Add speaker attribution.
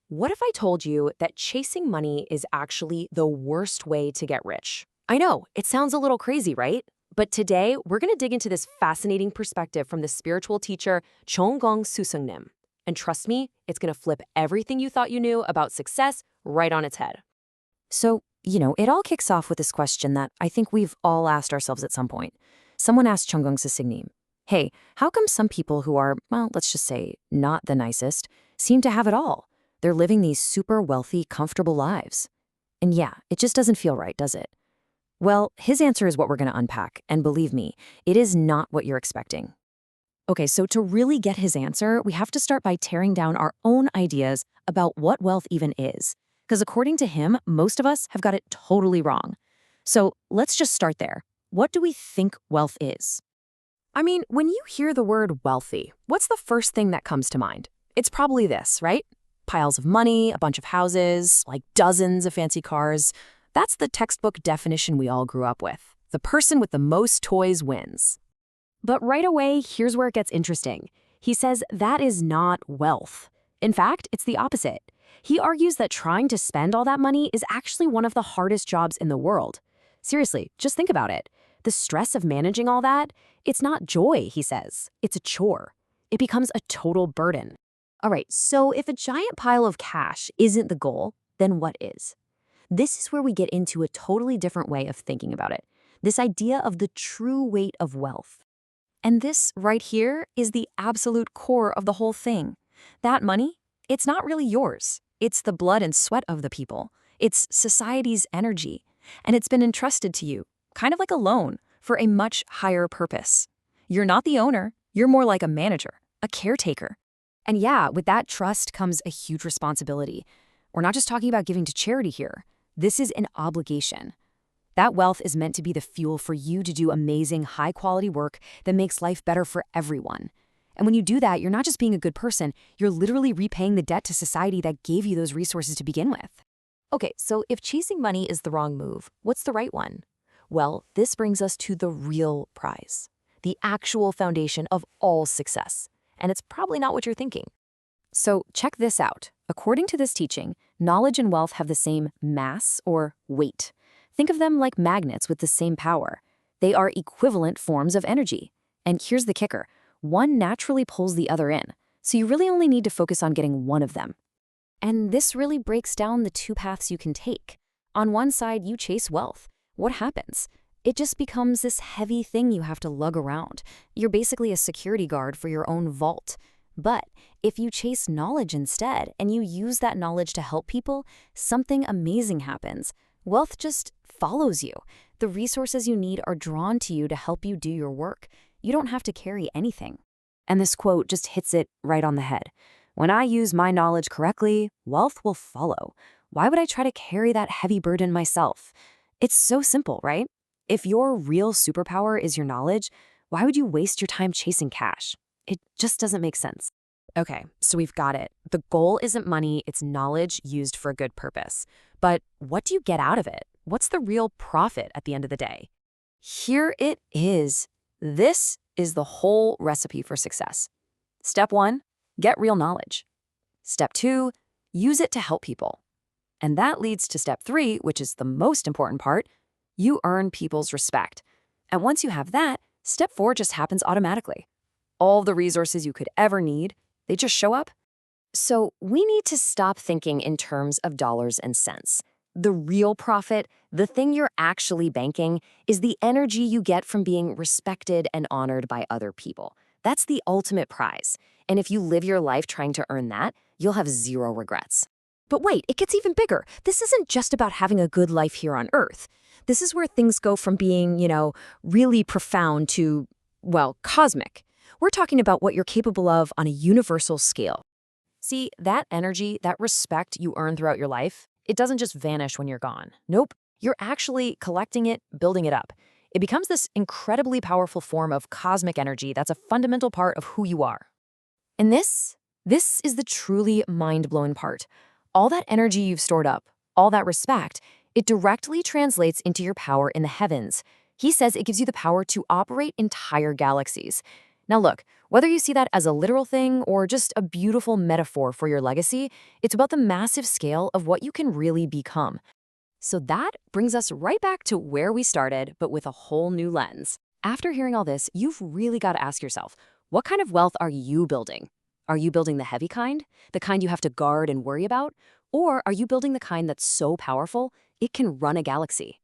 Speaker 1: What if I told you that chasing money is actually the worst way to get rich? I know, it sounds a little crazy, right? But today, we're going to dig into this fascinating perspective from the spiritual teacher Chonggong Susungnim. And trust me, it's going to flip everything you thought you knew about success right on its head.
Speaker 2: It all kicks off with this question that I think we've all asked ourselves at some point. Someone asked Chonggong Susungnim, hey, how come some people who are, well, let's just say, not the nicest, seem to have it all? They're living these super wealthy, comfortable lives. And yeah, it just doesn't feel right, does it? Well, his answer is what we're going to unpack, and believe me, it is not what you're expecting. Okay, so to really get his answer, we have to start by tearing down our own ideas about what wealth even is. Because according to him, most of us have got it totally wrong. So let's just start there. What do we think wealth is?
Speaker 1: I mean, when you hear the word wealthy, what's the first thing that comes to mind? It's probably this, right? Piles of money, a bunch of houses, like dozens of fancy cars. That's the textbook definition we all grew up with. The person with the most toys wins. But right away, here's where it gets interesting. He says that is not wealth. In fact, it's the opposite. He argues that trying to spend all that money is actually one of the hardest jobs in the world. Seriously, just think about it. The stress of managing all that, it's not joy, he says. It's a chore. It becomes a total burden. All right, so if a giant pile of cash isn't the goal, then what is? This is where we get into a totally different way of thinking about it. This idea of the true weight of wealth. And this right here is the absolute core of the whole thing. That money, it's not really yours. It's the blood and sweat of the people. It's society's energy. And it's been entrusted to you, kind of like a loan, for a much higher purpose. You're not the owner. You're more like a manager, a caretaker. And yeah, with that trust comes a huge responsibility. We're not just talking about giving to charity here. This is an obligation. That wealth is meant to be the fuel for you to do amazing, high-quality work that makes life better for everyone. And when you do that, you're not just being a good person, you're literally repaying the debt to society that gave you those resources to begin with. Okay, so if chasing money is the wrong move, what's the right one? Well, this brings us to the real prize, the actual foundation of all success. And it's probably not what you're thinking. So check this out. According to this teaching, knowledge and wealth have the same mass or weight. Think of them like magnets with the same power. They are equivalent forms of energy. And here's the kicker. One naturally pulls the other in. So you really only need to focus on getting one of them. And this really breaks down the two paths you can take. On one side, you chase wealth. What happens? It just becomes this heavy thing you have to lug around. You're basically a security guard for your own vault. But if you chase knowledge instead, and you use that knowledge to help people, something amazing happens. Wealth just follows you. The resources you need are drawn to you to help you do your work. You don't have to carry anything. And this quote just hits it right on the head. When I use my knowledge correctly, wealth will follow. Why would I try to carry that heavy burden myself? It's so simple, right? If your real superpower is your knowledge, why would you waste your time chasing cash? It just doesn't make sense. Okay, so we've got it. The goal isn't money, it's knowledge used for a good purpose. But what do you get out of it? What's the real profit at the end of the day? Here it is. This is the whole recipe for success. Step 1, get real knowledge. Step 2, use it to help people. And that leads to step 3, which is the most important part. You earn people's respect. And once you have that, step 4 just happens automatically. All the resources you could ever need, they just show up. So we need to stop thinking in terms of dollars and cents. The real profit, the thing you're actually banking, is the energy you get from being respected and honored by other people. That's the ultimate prize. And if you live your life trying to earn that, you'll have zero regrets. But wait, it gets even bigger. This isn't just about having a good life here on Earth. This is where things go from being, really profound to, well, cosmic. We're talking about what you're capable of on a universal scale. See, that energy, that respect you earn throughout your life, it doesn't just vanish when you're gone. Nope, you're actually collecting it, building it up. It becomes this incredibly powerful form of cosmic energy that's a fundamental part of who you are. And this is the truly mind-blowing part. All that energy you've stored up, all that respect, it directly translates into your power in the heavens. He says it gives you the power to operate entire galaxies.
Speaker 2: Now look, whether you see that as a literal thing or just a beautiful metaphor for your legacy, it's about the massive scale of what you can really become. So that brings us right back to where we started, but with a whole new lens. After hearing all this, you've really got to ask yourself, what kind of wealth are you building? Are you building the heavy kind? The kind you have to guard and worry about? Or are you building the kind that's so powerful, it can run a galaxy?